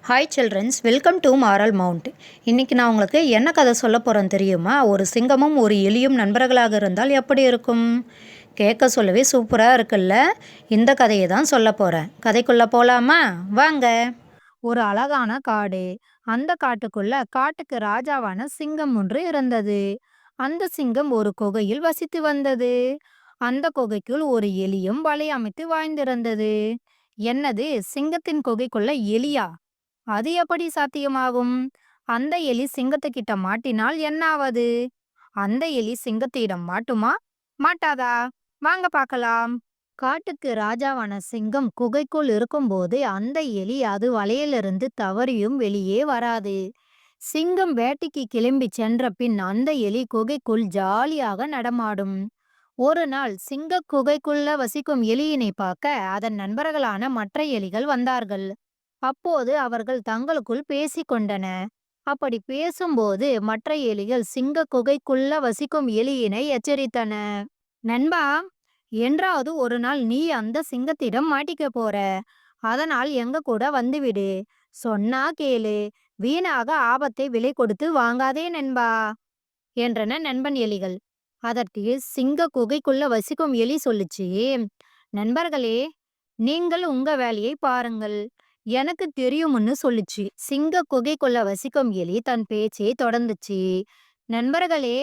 Hi childrens, welcome to moral mount. இன்றைக்கி நான் உங்களுக்கு என்ன கதை சொல்ல போகிறேன் தெரியுமா? ஒரு சிங்கமும் ஒரு எலியும் நண்பர்களாக இருந்தால் எப்படி இருக்கும்? கேட்க சொல்லவே சூப்பராக இருக்குல்ல? இந்த கதையை தான் சொல்ல போகிறேன். கதைக்குள்ளே போகலாமா? வாங்க. ஒரு அழகான காடு. அந்த காட்டுக்கு ராஜாவான சிங்கம் ஒன்று இருந்தது. அந்த சிங்கம் ஒரு குகையில் வசித்து வந்தது. அந்த குகைக்குள் ஒரு எலியும் வலை அமைத்து வாழ்ந்திருந்தது. என்னது, சிங்கத்தின் குகைக்குள்ள எலியா? அது எப்படி சாத்தியமாகும்? அந்த எலி சிங்கத்துக்கிட்ட மாட்டினால் என்ன ஆவது? அந்த எலி சிங்கத்திடம் மாட்டுமா? மாட்டாதா? வாங்க பார்க்கலாம். காட்டுக்கு ராஜாவான சிங்கம் குகைக்குள் இருக்கும்போது அந்த எலி அது வலையிலிருந்து தவறியும் வெளியே வராது. சிங்கம் வேட்டைக்கு கிளம்பி சென்ற பின் அந்த எலி குகைக்குள் ஜாலியாக நடமாடும். ஒரு நாள் சிங்க குகைக்குள்ள வசிக்கும் எலியினை பார்க்க அதன் நண்பர்களான மற்ற எலிகள் வந்தார்கள். அப்போது அவர்கள் தங்களுக்குள் பேசிக்கொண்டன. அப்படி பேசும்போது மற்ற எலிகள் சிங்க குகைக்குள்ள வசிக்கும் எலியினை எச்சரித்தன. நண்பா, என்றாவது ஒரு நாள் நீ அந்த சிங்கத்திடம் மாட்டிக்க போற. அதனால் எங்க கூட வந்துவிடு. சொன்னா கேளு. வீணாக ஆபத்தை விலை கொடுத்து வாங்காதே நண்பா, என்றன நண்பன் எலிகள். அதற்கு சிங்க குகைக்குள்ள வசிக்கும் எலி சொல்லுச்சு, நண்பர்களே, நீங்கள் உங்க வேலையை பாருங்கள், எனக்கு தெரியும்னு சொல்லுச்சு. சிங்க குகைக்குள்ள வசிக்கும் எலி தன் பேச்சை தொடர்ந்துச்சு. நண்பர்களே,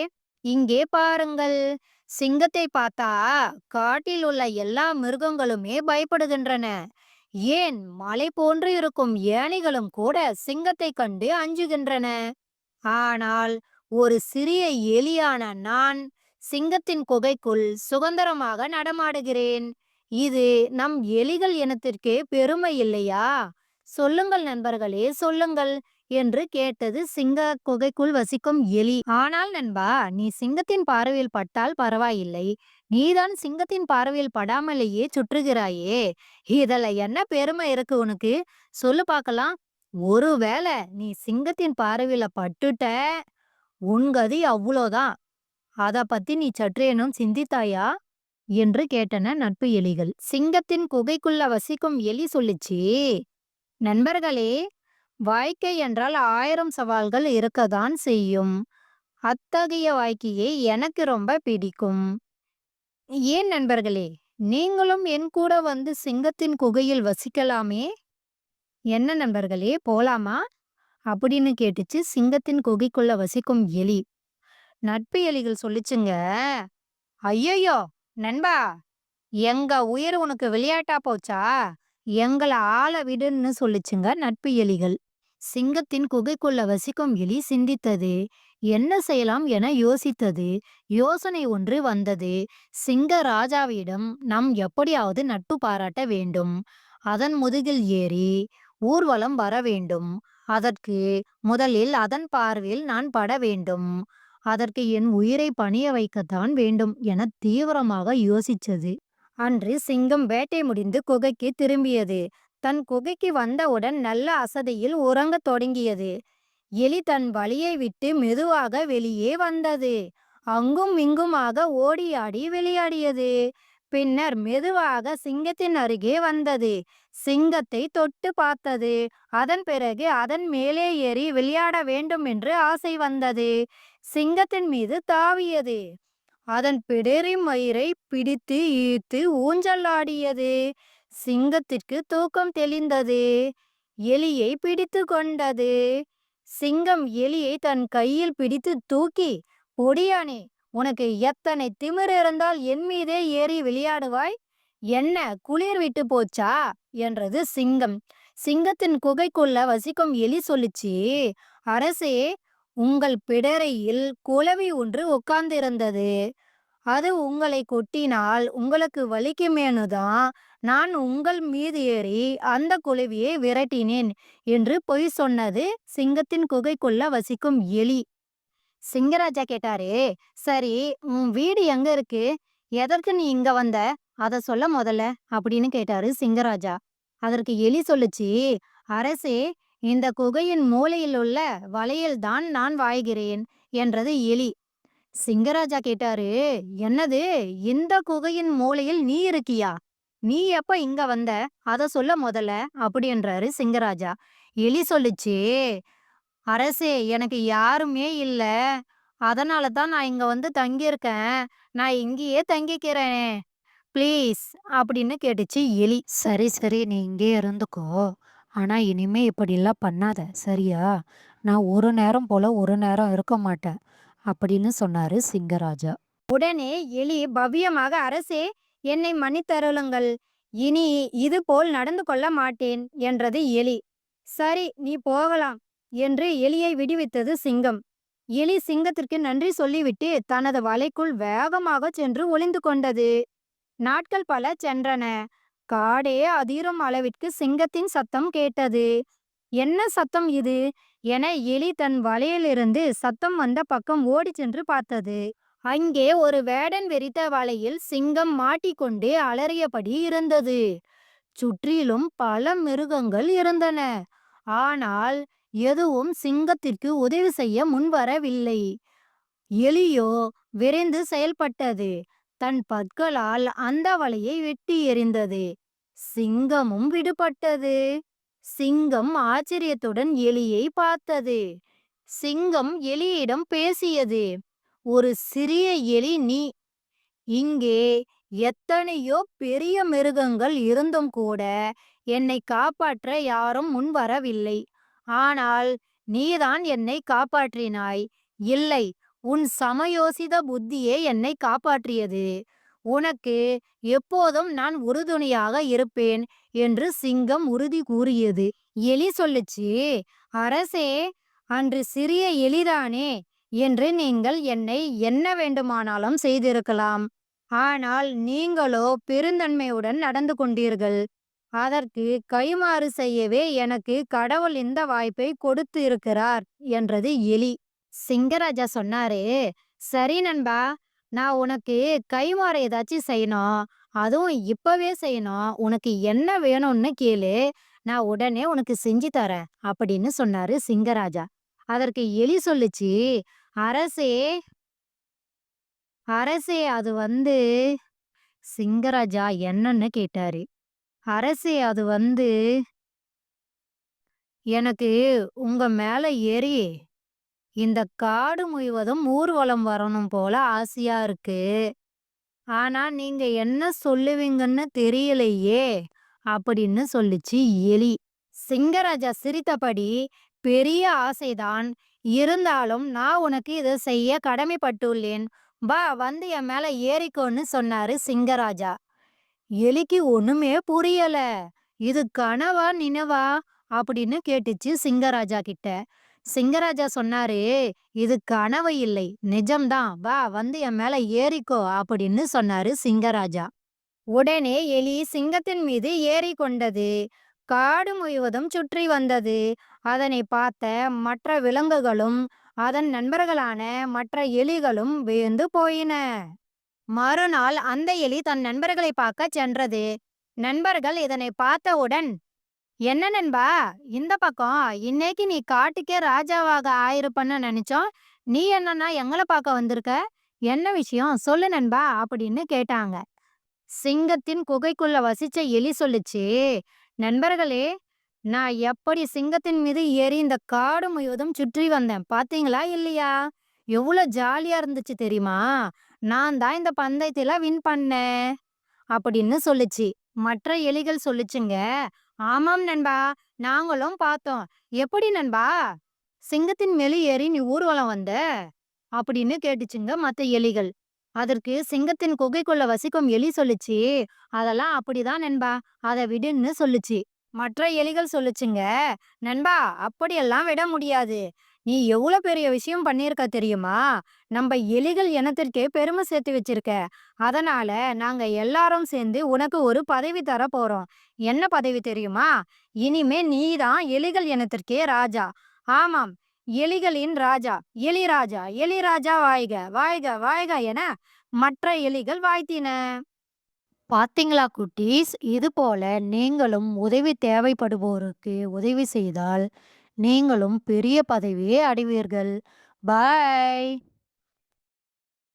இங்கே பாருங்கள், சிங்கத்தை பார்த்தா காட்டில் உள்ள எல்லா மிருகங்களுமே பயப்படுகின்றன. ஏன், மலை போன்று இருக்கும் யானைகளும் கூட சிங்கத்தை கண்டு அஞ்சுகின்றன. ஆனால் ஒரு சிறிய எலியான நான் சிங்கத்தின் குகைக்குள் சுதந்திரமாக நடமாடுகிறேன். இது நம் எலிகள் இனத்திற்கே பெருமை இல்லையா? சொல்லுங்கள் நண்பர்களே, சொல்லுங்கள், என்று கேட்டது சிங்க குகைக்குள் வசிக்கும் எலி. ஆனால் நண்பா, நீ சிங்கத்தின் பார்வையில் பட்டால் பரவாயில்லை. நீதான் சிங்கத்தின் பார்வையில் படாமலேயே சுற்றுகிறாயே. இதுல என்ன பெருமை இருக்கு உனக்கு? சொல்லு பார்க்கலாம். ஒருவேளை நீ சிங்கத்தின் பார்வையில பட்டுட்ட, உன் கதி அவ்வளோதான். அத பத்தி நீ சற்றேனும் சிந்தித்தாயா? என்று கேட்டன நட்பு எலிகள். சிங்கத்தின் குகைக்குள்ள வசிக்கும் எலி சொல்லுச்சு, நண்பர்களே, வாழ்க்கை என்றால் 1000 சவால்கள் இருக்கத்தான் செய்யும். அத்தகைய வாழ்க்கையை எனக்கு ரொம்ப பிடிக்கும். ஏன் நண்பர்களே, நீங்களும் என் கூட வந்து சிங்கத்தின் குகையில் வசிக்கலாமே. என்ன நண்பர்களே, போலாமா? அப்படின்னு கேட்டுச்சு சிங்கத்தின் குகைக்குள்ள வசிக்கும் எலி. நட்பு எலிகள் சொல்லிச்சுங்க, ஐயையோ நண்பா, எங்க உயிர் உனக்கு விளையாட்டா போச்சா? எங்களை ஆள விடுன்னு சொல்லிச்சுங்க நட்பு எலிகள். சிங்கத்தின் குகைக்குள்ள வசிக்கும் எலி சிந்தித்தது. என்ன செய்யலாம் என யோசித்தது. யோசனை ஒன்று வந்தது. சிங்க ராஜாவிடம் நாம் எப்படியாவது நட்பு பாராட்ட வேண்டும். அதன் முதுகில் ஏறி ஊர்வலம் வர வேண்டும். அதற்கு முதலில் அதன் பார்வையில் நான் பட வேண்டும். அதற்கு என் உயிரை பணிய வைக்கத்தான் வேண்டும் என தீவிரமாக யோசிச்சது. அன்று சிங்கம் வேட்டை முடிந்து குகைக்கு திரும்பியது. தன் குகைக்கு வந்தவுடன் நல்ல அசதியில் உறங்கத் தொடங்கியது. எலி தன் வலியை விட்டு மெதுவாக வெளியே வந்தது. அங்கும் இங்குமாக ஓடியாடி விளையாடியது. பின்னர் மெதுவாக சிங்கத்தின் அருகே வந்தது. சிங்கத்தை தொட்டு பார்த்தது. அதன் பிறகு அதன் மேலே ஏறி விளையாட வேண்டும் என்று ஆசை வந்தது. சிங்கத்தின் மீது தாவியது. அதன் பிடரி மயிரை பிடித்து இழுத்து ஊஞ்சல் ஆடியது. சிங்கத்திற்கு தூக்கம் தெளிந்தது. எலியை பிடித்து கொண்டது. சிங்கம் எலியை தன் கையில் பிடித்து தூக்கி, பொடியானே, உனக்கு எத்தனை திமிர் இருந்தால் என் மீதே ஏறி விளையாடுவாய்? என்ன, குளிர் விட்டு போச்சா? என்றது சிங்கம். சிங்கத்தின் குகைக்குள்ள வசிக்கும் எலி சொல்லுச்சு, அரசே, உங்கள் பிடரையில் குளவி ஒன்று உட்கார்ந்திருந்தது. அது உங்களை கொட்டினால் உங்களுக்கு வலிக்குமேனுதான் நான் உங்கள் மீது ஏறி அந்த குளவியை விரட்டினேன் என்று பொய் சொன்னது சிங்கத்தின் குகைக்குள்ள வசிக்கும் எலி. சிங்கராஜா கேட்டாரு, சரி, உன் வீடு எங்க இருக்கு? எதற்கு நீ இங்க வந்த? அத சொல்ல முதல்ல, அப்படின்னு கேட்டாரு சிங்கராஜா. அதற்கு எலி சொல்லுச்சு, அரசே, இந்த குகையின் மூலையில் உள்ள வலையில் தான் நான் வாழ்கிறேன், என்றது எலி. சிங்கராஜா கேட்டாரு, என்னது, இந்த குகையின் மூலையில் நீ இருக்கியா? நீ எப்ப இங்க வந்த? அத சொல்ல முதல்ல, அப்படின்றாரு சிங்கராஜா. எலி சொல்லுச்சு, அரசே எனக்கு யாருமே இல்ல. அதனால தான் நான் இங்க வந்து தங்கியிருக்கேன். நான் இங்கேயே தங்கிக்கிறேன். ப்ளீஸ் அப்படின்னு கேட்டுச்சு எலி. சரி சரி, நீ இங்கேயே இருந்துக்கோ. ஆனா இனிமே இப்படிலாம் பண்ணாத, சரியா? நான் ஒரு நேரம் போல ஒரு நேரம் இருக்க மாட்டேன் அப்படின்னு சொன்னாரு சிங்கராஜா. உடனே எலி பவ்யமாக, அரசே என்னை மன்னித்தருளுங்கள். இனி இதுபோல் நடந்து கொள்ள மாட்டேன் என்றது எலி. சரி, நீ போகலாம் என்று எலியை விடுவித்தது சிங்கம். எலி சிங்கத்திற்கு நன்றி சொல்லிவிட்டு தனது வலைக்குள் வேகமாக சென்று ஒளிந்து கொண்டது. நாட்கள் பல சென்றன. காடே அதிரும் அளவிற்கு சிங்கத்தின் சத்தம் கேட்டது. என்ன சத்தம் இது என எலி தன் வலையிலிருந்து சத்தம் வந்த பக்கம் ஓடி சென்று பார்த்தது. அங்கே ஒரு வேடன் வெறித்த வலையில் சிங்கம் மாட்டிக்கொண்டு அலறியபடி இருந்தது. சுற்றிலும் பல மிருகங்கள் இருந்தன. ஆனால் எதுவும் சிங்கத்திற்கு உதவி செய்ய முன்வரவில்லை. எலியோ விரைந்து செயல்பட்டது. தன் பற்களால் அந்த வலையை வெட்டி எறிந்தது. சிங்கமும் விடுபட்டது. சிங்கம் ஆச்சரியத்துடன் எலியை பார்த்தது. சிங்கம் எலியிடம் பேசியது. ஒரு சிறிய எலி நீ. இங்கே எத்தனையோ பெரிய மிருகங்கள் இருந்தும் கூட என்னை காப்பாற்ற யாரும் முன்வரவில்லை. ஆனால் நீதான் என்னை காப்பாற்றினாய். இல்லை, உன் சமயோசித புத்தியே என்னை காப்பாற்றியது. உனக்கு எப்போதும் நான் உறுதுணையாக இருப்பேன் என்று சிங்கம் உறுதி கூறியது. எலி சொல்லுச்சு, அரசே, அன்று சிறிய எலிதானே என்று நீங்கள் என்னை என்ன வேண்டுமானாலும் செய்திருக்கலாம். ஆனால் நீங்களோ பெருந்தன்மையுடன் நடந்து கொண்டீர்கள். அதற்கு கைமாறு செய்யவே எனக்கு கடவுள் இந்த வாய்ப்பை கொடுத்து இருக்கிறார் என்றது எலி. சிங்கராஜா சொன்னாரு, சரி நண்பா, நான் உனக்கு கைமாறு ஏதாச்சும் செய்யணும், அதுவும் இப்பவே செய்யணும். உனக்கு என்ன வேணும்னு கேளு, நான் உடனே உனக்கு செஞ்சு தரேன் அப்படின்னு சொன்னாரு சிங்கராஜா. அதற்கு எலி சொல்லுச்சு, அரசே, அரசே அது வந்து சிங்கராஜா என்னன்னு கேட்டாரு. அரசே அது வந்து எனக்கு உங்க மேல ஏறி இந்த காடு முழுவதும் ஊர்வலம் வரணும் போல ஆசையா இருக்கு. ஆனா நீங்க என்ன சொல்லுவீங்கன்னு தெரியலையே அப்படின்னு சொல்லுச்சு எலி. சிங்கராஜா சிரித்தபடி, பெரிய ஆசைதான், இருந்தாலும் நான் உனக்கு இதை செய்ய கடமைப்பட்டுள்ளேன். வா வந்து என் மேல ஏறிக்கோன்னு சொன்னாரு சிங்கராஜா. எலிக்கு ஒண்ணுமே புரியல. இது கனவா நினைவா அப்படின்னு கேட்டுச்சு சிங்கராஜா கிட்ட. சிங்கராஜா சொன்னாரு, இது கனவு இல்லை, நிஜம்தான். வா வந்து என் மேல ஏறிக்கோ அப்படின்னு சொன்னாரு சிங்கராஜா. உடனே எலி சிங்கத்தின் மீது ஏறி கொண்டது. காடு முழுவதும் சுற்றி வந்தது. அதனை பார்த்த மற்ற விலங்குகளும் அதன் நண்பர்களான மற்ற எலிகளும் வியந்து போயின. மறுநாள் அந்த எலி தன் நண்பர்களை பார்க்க சென்றது. நண்பர்கள் இதனை பார்த்தவுடன், என்ன நண்பா, இந்த பக்கம் இன்னைக்கு நீ காட்டுக்கே ராஜாவாக ஆயிருப்பன்னு நினைச்சோம். நீ என்னன்னா எங்களை பார்க்க வந்திருக்க? என்ன விஷயம் சொல்லு நண்பா அப்படின்னு கேட்டாங்க. சிங்கத்தின் குகைக்குள்ள வசிச்ச எலி சொல்லுச்சு, நண்பர்களே, நான் எப்படி சிங்கத்தின் மீது ஏறி இந்த காடு முழுவதும் சுற்றி வந்தேன் பாத்தீங்களா இல்லையா? எவ்வளவு ஜாலியா இருந்துச்சு தெரியுமா? நான் தான் இந்த பந்தயத்துல வின் பண்ணேன் அப்படின்னு சொல்லுச்சு. மற்ற எலிகள் சொல்லுச்சுங்க, ஆமாம் நண்பா, நாங்களும் பார்த்தோம். எப்படி நண்பா சிங்கத்தின் மேலே ஏறி நீ ஊர்வலம் வந்த அப்படின்னு கேட்டுச்சுங்க மத்த எலிகள். அதற்கு சிங்கத்தின் குகைக்குள்ள வசிக்கும் எலி சொல்லுச்சு, அதெல்லாம் அப்படிதான் நண்பா, அதை விடுன்னு சொல்லுச்சு. மற்ற எலிகள் சொல்லுச்சுங்க, நண்பா, அப்படியெல்லாம் விட முடியாது. நீ எவ்வளவு பெரிய விஷயம் பண்ணியிருக்க தெரியுமா? நம்ம எலிகள் இனத்திற்கே பெருமை சேர்த்து வச்சிருக்க. அதனால நாங்க எல்லாரும் சேர்ந்து உனக்கு ஒரு பதவி தர போறோம். என்ன பதவி தெரியுமா? இனிமே நீதான் எலிகள் இனத்திற்கே ராஜா. ஆமாம், எலிகளின் ராஜா. எலிராஜா, எலிராஜா வாழ்க, வாழ்க, வாழ்க என மற்ற எலிகள் வாழ்த்தின. பாத்தீங்களா குட்டீஸ், இது போல நீங்களும் உதவி தேவைப்படுவோருக்கு உதவி செய்தால் நீங்களும் பெரிய பதவியை அடைவீர்கள். பாய்.